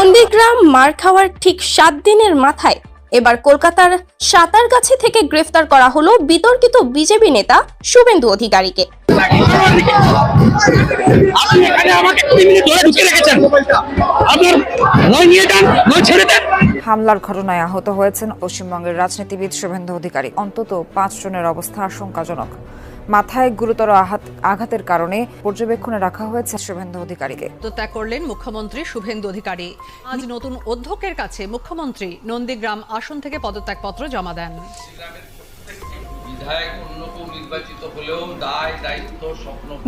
নন্দীগ্রাম মার খাওয়ার ঠিক 7 দিনের মাথায় এবার কলকাতার সাতারগাছি থেকে গ্রেফতার করা হলো বিতর্কিত বিজেপি নেতা শুভেন্দু অধিকারীকে। হামলার ঘটনায় আহত হয়েছেন পশ্চিমবঙ্গের রাজনীতিবিদ শুভেন্দু অধিকারী। অন্তত 5 জনের অবস্থা আশঙ্কাজনক। মাথায় গুরুতর আঘাতের কারণে পর্যবেক্ষণে রাখা হয়েছে শুভেন্দু অধিকারীকে। পদত্যাগ করলেন মুখ্যমন্ত্রী শুভেন্দু অধিকারী। আজ নতুন অধ্যক্ষের কাছে মুখ্যমন্ত্রী নন্দীগ্রাম আসন থেকে পদত্যাগপত্র জমা দেন।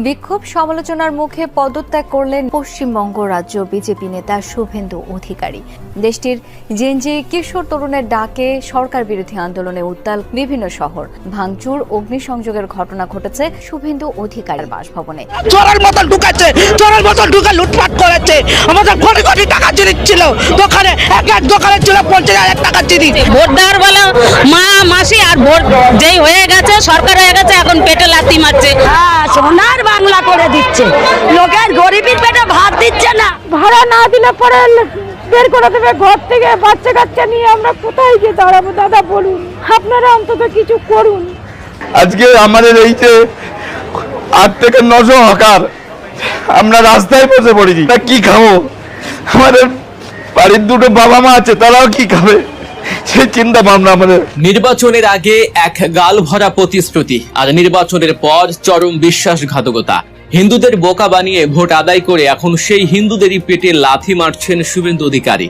বিক্ষোভ সমালোচনার মুখে পদত্যাগ করলেন পশ্চিমবঙ্গ রাজ্য বিজেপি নেতা শুভেন্দু অধিকারী। দেশটির জেনজি কিশোর তরুণের ডাকে সরকার বিরোধী আন্দোলনে উত্তাল বিভিন্ন শহর। ভাঙচুর, অগ্নিসংযোগের ঘটনা ঘটেছে শুভেন্দু অধিকারীর বাসভবনে। চোরের মতন ঢুকাচ্ছে, চোরের মতন ঢুকে লুটপাট করেছে। আমাদের কোটি কোটি টাকা জিনিস ছিল দোকানে, এক দোকানে ছিল 50,000 টাকা জিনিস। ভোট দেওয়ার বেলা মা মাসি আর ভোট যেই হয়ে গেছে, সরকার হয়ে গেছে, এখন পেটে লাথি মারছে। সোনার বাংলা করে দিচ্ছে, লোকের গরিবের পেটে ভাত দিচ্ছে না। ভাড়া না দিলে পরে বের করে দেবে ঘর থেকে। বাচ্চা কাচ্চা নিয়ে আমরা কোথায় গিয়ে দাঁড়াবো? দাদা বলুন, আপনারা অন্তত কিছু করুন। আজকে আমাদের এই যে 8 থেকে 900 হকার আমরা রাস্তায় বসে পড়েছি। কি খাবো? আমাদের বাড়ির দুটো বাবা মা আছে, তারাও কি খাবে সেই চিন্তা ভাবনা আমাদের। নির্বাচনের আগে এক গাল ভরা প্রতিশ্রুতি আর নির্বাচনের পর চরম বিশ্বাসঘাতকতা। হিন্দুদের বোকা বানিয়ে ভোট আদায় করে এখন সেই হিন্দুদেরই পেটে লাথি মারছেন শুভেন্দু অধিকারী।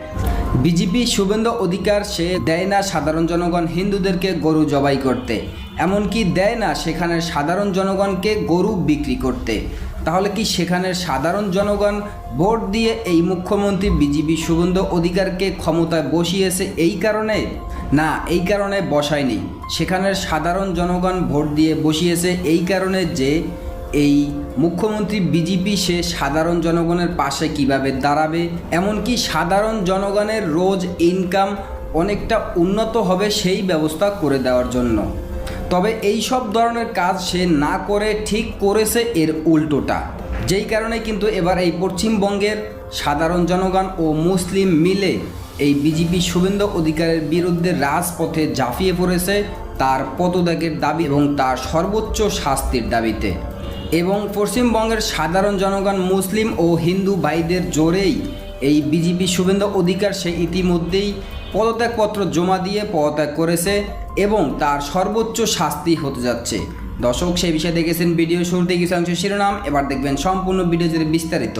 বিজেপি শুভেন্দু অধিকার সে দেয় না সাধারণ জনগণ হিন্দুদেরকে গরু জবাই করতে, এমনকি দেয় না সেখানের সাধারণ জনগণকে গরু বিক্রি করতে। তাহলে কি সেখানের সাধারণ জনগণ ভোট দিয়ে এই মুখ্যমন্ত্রী বিজেপি শুভেন্দু অধিকারকে ক্ষমতায় বসিয়েছে এই কারণে? না, এই কারণে বসায়নি। সেখানের সাধারণ জনগণ ভোট দিয়ে বসিয়েছে এই কারণে যে এই মুখ্যমন্ত্রী বিজেপি সে সাধারণ জনগণের পাশে কিভাবে দাঁড়াবে, এমনকি সাধারণ জনগণের রোজ ইনকাম অনেকটা উন্নত হবে সেই ব্যবস্থা করে দেওয়ার জন্য। তবে এই সব ধরনের কাজ সে না করে ঠিক করেছে এর উল্টোটা, যেই কারণে কিন্তু এবার এই পশ্চিমবঙ্গের সাধারণ জনগণ ও মুসলিম মিলে এই বিজেপি শুভেন্দু অধিকারের বিরুদ্ধে রাজপথে ঝাঁপিয়ে পড়েছে তার পদত্যাগের দাবি এবং তার সর্বোচ্চ শাস্তির দাবিতে। এবং পশ্চিমবঙ্গের সাধারণ জনগণ মুসলিম ও হিন্দু ভাইদের জোরেই এই বিজেপি শুভেন্দু অধিকার সে ইতিমধ্যেই পদত্যাগপত্র জমা দিয়ে পদত্যাগ করেছে এবং তার সর্বোচ্চ শাস্তি হতে যাচ্ছে। দর্শক, সেই বিষয়ে দেখেছেন ভিডিও শুরুতে কিছু অংশ শিরোনাম, এবার দেখবেন সম্পূর্ণ ভিডিও জুড়ে বিস্তারিত।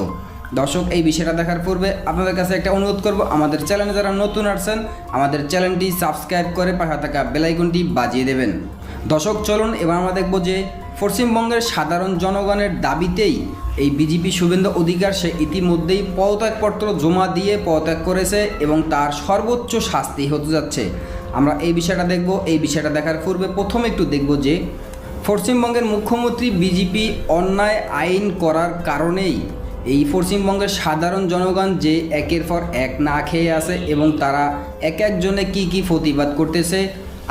দর্শক, এই বিষয়টা দেখার পূর্বে আপনাদের কাছে একটা অনুরোধ করব, আমাদের চ্যানেলে যারা নতুন আসছেন আমাদের চ্যানেলটি সাবস্ক্রাইব করে পাশে থাকা বেল আইকনটি বাজিয়ে দেবেন। দর্শক, চলুন এবার আমরা দেখব যে পশ্চিমবঙ্গের সাধারণ জনগণের দাবিতেই এই বিজেপি শুভেন্দু অধিকার সে ইতিমধ্যেই পদত্যাগপত্র জমা দিয়ে পদত্যাগ করেছে এবং তার সর্বোচ্চ শাস্তি হতে যাচ্ছে। আমরা এই বিষয়টা দেখব। এই বিষয়টা দেখার পূর্বে প্রথমে একটু দেখব যে পশ্চিমবঙ্গের মুখ্যমন্ত্রী বিজেপি অন্যায় আইন করার কারণেই এই পশ্চিমবঙ্গের সাধারণ জনগণ যে একের পর এক না খেয়ে আছে এবং তারা এক একজনে কি প্রতিবাদ করতেছে,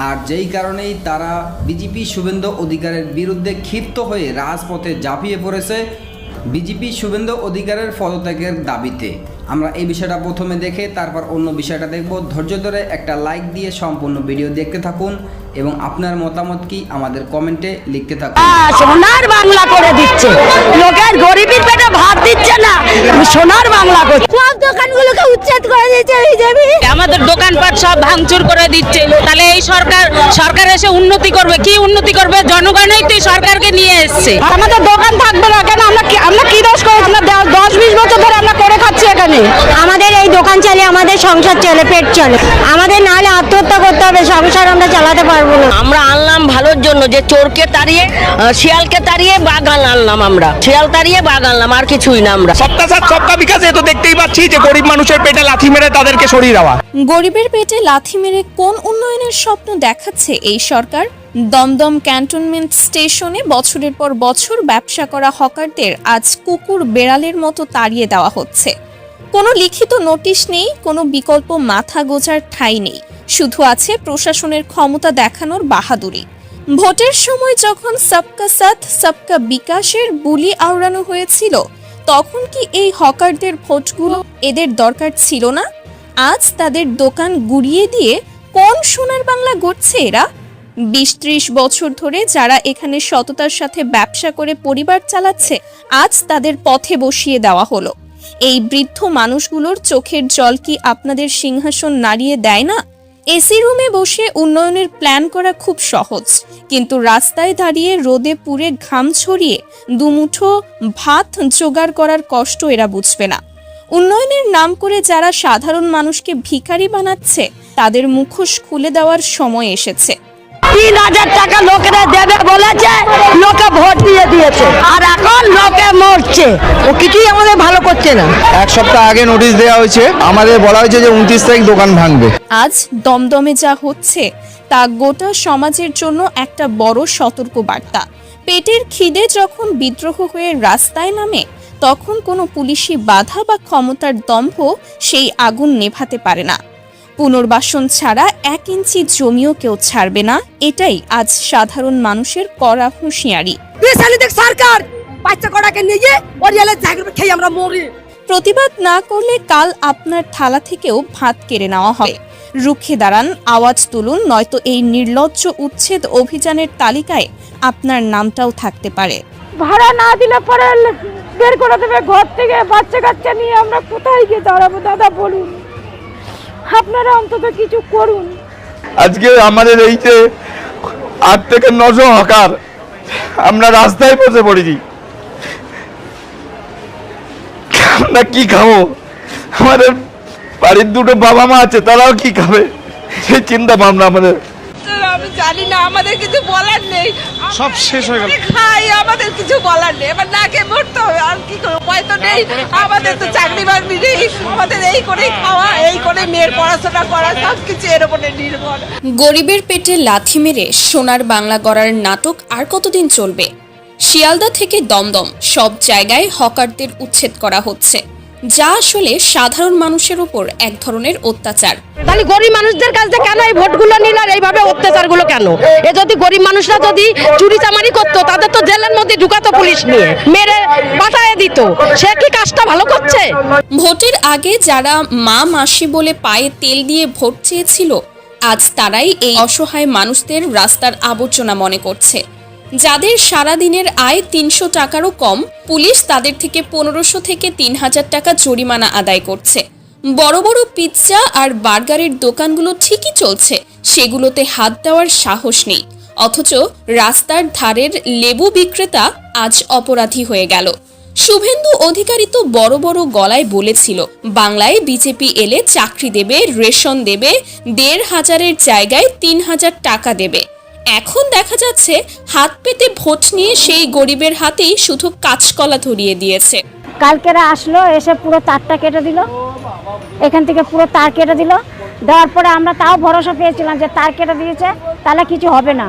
আর যেই কারণেই তারা বিজেপি শুভেন্দু অধিকারের বিরুদ্ধে ক্ষিপ্ত হয়ে রাজপথে ঝাঁপিয়ে পড়েছে বিজেপি শুভেন্দু অধিকারের পদত্যাগের দাবিতে। আমরা এই বিষয়টা প্রথমে দেখে তারপর অন্য বিষয়টা দেখব। ধৈর্য ধরে একটা লাইক দিয়ে সম্পূর্ণ ভিডিও দেখতে থাকুন এবং আপনার মতামত কি আমাদের কমেন্টে লিখতে থাকুন। সোনার বাংলা করে দিচ্ছে, লোকের গরিবের পেটে ভাত দিচ্ছে না। সোনার বাংলা করে সব দোকানগুলোকে উচ্ছেদ করে দিচ্ছে বিজেপি। আমাদের দোকানপাট সব ভাঙচুর করে দিচ্ছে। তাহলে এই সরকার এসে উন্নতি করবে? কি উন্নতি করবে? জনগণই তো সরকারকে নিয়ে এসছে। আমাদের দোকান থাকবে না কেন? আমরা কি দোষ করেছি? 10-20 বছর ধরে আমরা করে খাচ্ছি এখানে। আমাদের এই দোকান চলে, আমাদের সংসার চলে, পেট চলে। আমাদের নাহলে আত্মহত্যা করতে হবে, সংসার আমরা চালাতে পারবো না। আমরা আনলাম ভালোর জন্য, যে চোরকে তাড়িয়ে শিয়ালকে তাড়িয়ে বাগান আনলাম। আমরা শিয়াল তাড়িয়ে বাগ আনলাম, আর কিছুই না। আমরা সবকা সাথ সবকা বিকাশ তো দেখতেই পাচ্ছি যে গরিব মানুষের পেটে লাথি মেরে তাদেরকে সরিয়ে দেওয়া। গরিবের পেটে লাথি মেরে কোন উন্নয়নের স্বপ্ন দেখাচ্ছে এই সরকার? দমদম ক্যান্টনমেন্ট স্টেশনে বছরের পর বছর ব্যবসা করা হকারদের আজ কুকুর বেড়ালের মতো তাড়িয়ে দেওয়া হচ্ছে। কোনো লিখিত নোটিশ নেই, কোনো বিকল্প মাথা গোজার ঠাঁই নেই, শুধু আছে প্রশাসনের ক্ষমতা দেখানোর বাহাদুরি। ভোটের সময় যখন সবকা সাথ সবকা বিকাশের বুলি আওড়ানো হয়েছিল, তখন কি এই হকারদের ভোটগুলো এদের দরকার ছিল না? আজ তাদের দোকান গুড়িয়ে দিয়ে কোন সোনার বাংলা গড়ছে এরা? 20-30 বছর ধরে যারা এখানে সততার সাথে ব্যবসা করে পরিবার চালাচ্ছে, আজ তাদের পথে বসিয়ে দেওয়া হলো। এই বৃদ্ধ মানুষগুলোর চোখের জল কি আপনাদের সিংহাসন নাড়িয়ে দেয় না? এসি রুমে বসে উন্নয়নের প্ল্যান করা খুব সহজ, কিন্তু রাস্তায় দাঁড়িয়ে রোদে পুড়ে ঘাম ছড়িয়ে দুমুঠো ভাত জোগাড় করার কষ্ট এরা বুঝবে না। উন্নয়নের নাম করে যারা সাধারণ মানুষকে ভিখারি বানাচ্ছে, তাদের মুখোশ খুলে দেওয়ার সময় এসেছে। 3000 টাকা লোকেরা দেবে বলেছে, লোকে ভোট দিয়ে দিয়েছে, আর এখন লোকে মরছে। ও কিছুই আমাদের ভালো করছে না। এক সপ্তাহ আগে নোটিশ দেওয়া হয়েছে, আমাদের বলা হয়েছে যে 29 তারিখ দোকান ভাঙবে। আজ দমদমে যা হচ্ছে তা গোটা সমাজের জন্য একটা বড় সতর্ক বার্তা। পেটের খিদে যখন বিদ্রোহ হয়ে রাস্তায় নামে, তখন কোনো পুলিশি বাধা বা ক্ষমতার দম্ভ সেই আগুন নেভাতে পারে না। পুনর্বাসন ছাড়া 1 ইঞ্চি জমিও কেউ ছাড়বে না, এটাই আজ সাধারণ মানুষের কড়া হুঁশিয়ারি। সরকার বাচ্চা কটাকে নিয়ে ওরিয়ালে জায়গা খেয়ে আমরা মরি। প্রতিবাদ না করলে কাল আপনার থালা থেকেও ভাত কেড়ে নেওয়া হবে। রুখে দাঁড়ান, আওয়াজ তুলুন, নয়তো এই নির্লজ্জ উচ্ছেদ অভিযানের তালিকায় আপনার নামটাও থাকতে পারে। ভাড়া না দিলে পরে বের করে দেবে ঘর থেকে, বাচ্চা কাচ্চা নিয়ে আমরা কোথায় গিয়ে দাঁড়াবো দাদা বলুন? আপনারা অন্তত কিছু করুন। আজকে আমাদের এই যে 8 থেকে 900 হকার, আমরা রাস্তায় বসে পড়েছি। আমরা কি খাবো? আমাদের বাড়ির 2 বাবা মা আছে, তারাও কি খাবে? সেই চিন্তা ভাবনা আমাদের। আমি জানি না, আমাদের কিছু বলার নেই, সব শেষ হয়ে গেল। খাই, আমাদের কিছু বলার নেই, এবার না খেয়ে মরতে হবে, আর কি করবো, উপায় তো নেই। আমাদের তো চাকরি বাকরি নেই, আমাদের এই করে খাওয়া, এই করে মেয়ের পড়াশোনা করা, সব কিছু এর উপরে নির্ভর। গরিবের পেটে লাথি মেরে সোনার বাংলা গড়ার নাটক আর কতদিন চলবে? শিয়ালদা থেকে দমদম সব জায়গায় হকারদের উচ্ছেদ করা হচ্ছে, যা আসলে সাধারণ মানুষের উপর এক ধরনের অত্যাচার। তাহলে গরিব মানুষদের কাছ থেকে কেন এই ভোটগুলো নিল, আর এইভাবে অত্যাচারগুলো কেন? এ যদি গরিব মানুষরা যদি চুরি চামারি করতো, তাদের তো জেলের মধ্যে ঢুকাতো পুলিশ নিয়ে, মেরে পাঠায় দিত। সে কি কাজটা ভালো করছে? ভোটের আগে যারা মা মাসি বলে পায়ে তেল দিয়ে ভোট চেয়েছিল, আজ তারাই এই অসহায় মানুষদের রাস্তার আবর্জনা মনে করছে। যাদের সারাদিনের আয় 300 টাকারও কম, পুলিশ তাদের থেকে 1500 থেকে 3000 টাকা জরিমানা আদায় করছে। বড় বড় পিৎজা আর বার্গারের দোকানগুলো ঠিকই চলছে, সেগুলোতে হাত দেওয়ার সাহস নেই, অথচ রাস্তার ধারের লেবু বিক্রেতা আজ অপরাধী হয়ে গেল। শুভেন্দু অধিকারী তো বড় বড় গলায় বলেছিল, বাংলায় বিজেপি এলে চাকরি দেবে, রেশন দেবে, 1500-এর জায়গায় 3000 টাকা দেবে। এখন দেখা যাচ্ছে হাত পেতে ভোট নিয়ে সেই গরিবের হাতেই শুধু কাঁচকলা ধরিয়ে দিয়েছে। কালকেরা আসলো, এসে পুরো তারটা কেটে দিল, এখান থেকে পুরো তার কেটে দিল। দেওয়ার পরে আমরা তাও ভরসা পেয়েছিলাম যে তার কেটে দিয়েছে, তাহলে কিছু হবে না।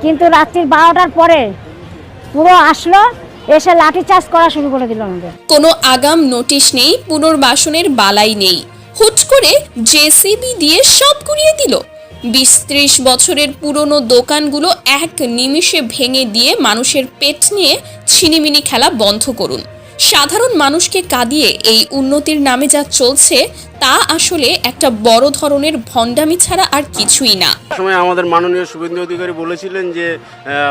কিন্তু রাত্রি 12টার পরে পুরো আসলো, এসে লাঠি চার্জ করা শুরু করে দিল আমাদের। কোনো আগাম নোটিশ নেই, পুনর্বাসনের বালাই নেই, হুট করে জেসিবি দিয়ে সব গুড়িয়ে দিল। 20-30 বছরের পুরনো দোকানগুলো এক নিমিষে ভেঙে দিয়ে মানুষের পেট নিয়ে ছিনিমিনি খেলা বন্ধ করুন। সাধারণ মানুষকে কাঁদিয়ে এই উন্নতির নামে যা চলছে, তা আসলে একটা বড় ধরনের ভণ্ডামি ছাড়া আর কিছুই না। সময় আমাদের মাননীয় শুভেন্দু অধিকারী বলেছিলেন যে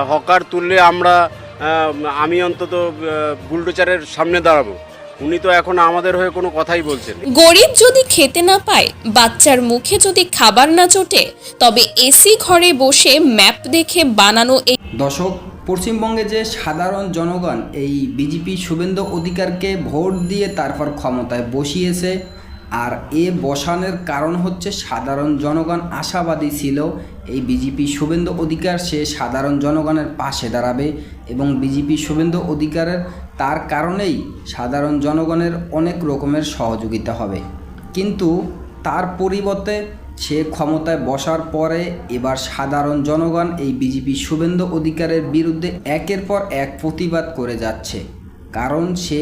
হকার তুললে আমি অন্তত বুলডোজারের সামনে দাঁড়াবো। উনি তো এখন আমাদের হয়ে কোনো কথাই বলছেন। গরিব যদি খেতে না পায়, বাচ্চার মুখে যদি খাবার না জোটে, তবে এসি ঘরে বসে ম্যাপ দেখে বানানো এই দর্শক, পশ্চিমবঙ্গে যে সাধারণ জনগণ এই বিজেপি শুভেন্দু অধিকারকে ভোট দিয়ে তারপর ক্ষমতায় বসিয়েছে, আর এ বসানোর কারণ হচ্ছে সাধারণ জনগণ আশাবাদী ছিল এই বিজেপি শুভেন্দু অধিকার সে সাধারণ জনগণের পাশে দাঁড়াবে, এবং বিজেপি শুভেন্দু অধিকারের তার কারণেই সাধারণ জনগণের অনেক রকমের সহযোগিতা হবে। কিন্তু তার পরিবর্তে সে ক্ষমতায় বসার পরে এবার সাধারণ জনগণ এই বিজেপি শুভেন্দু অধিকারের বিরুদ্ধে একের পর এক প্রতিবাদ করে যাচ্ছে। কারণ সে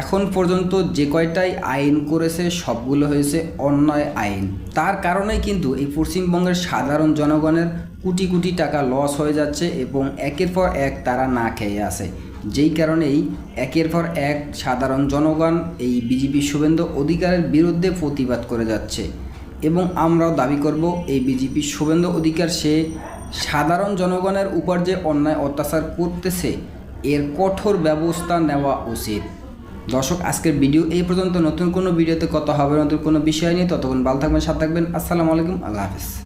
এখন পর্যন্ত যে কয়টাই আইন করেছে সবগুলো হয়েছে অন্যায় আইন। তার কারণেই কিন্তু এই পশ্চিমবঙ্গের সাধারণ জনগণের কোটি কোটি টাকা লস হয়ে যাচ্ছে এবং একের পর এক তারা না খেয়ে আছে। যেই কারণেই একের পর এক সাধারণ জনগণ এই বিজেপি শুভেন্দু অধিকারের বিরুদ্ধে প্রতিবাদ করে যাচ্ছে এবং আমরাও দাবি করব এই বিজেপি শুভেন্দু অধিকার সে সাধারণ জনগণের উপর যে অন্যায় অত্যাচার করতেছে এর কঠোর ব্যবস্থা নেওয়া উচিত। দর্শক, আজকের ভিডিও এই পর্যন্ত। নতুন কোনো ভিডিওতে কথা হবে নতুন কোনো বিষয় নিয়ে। ততক্ষণ ভালো থাকবেন, সাথে থাকবেন। আসসালামু আলাইকুম, আল্লাহ হাফেজ।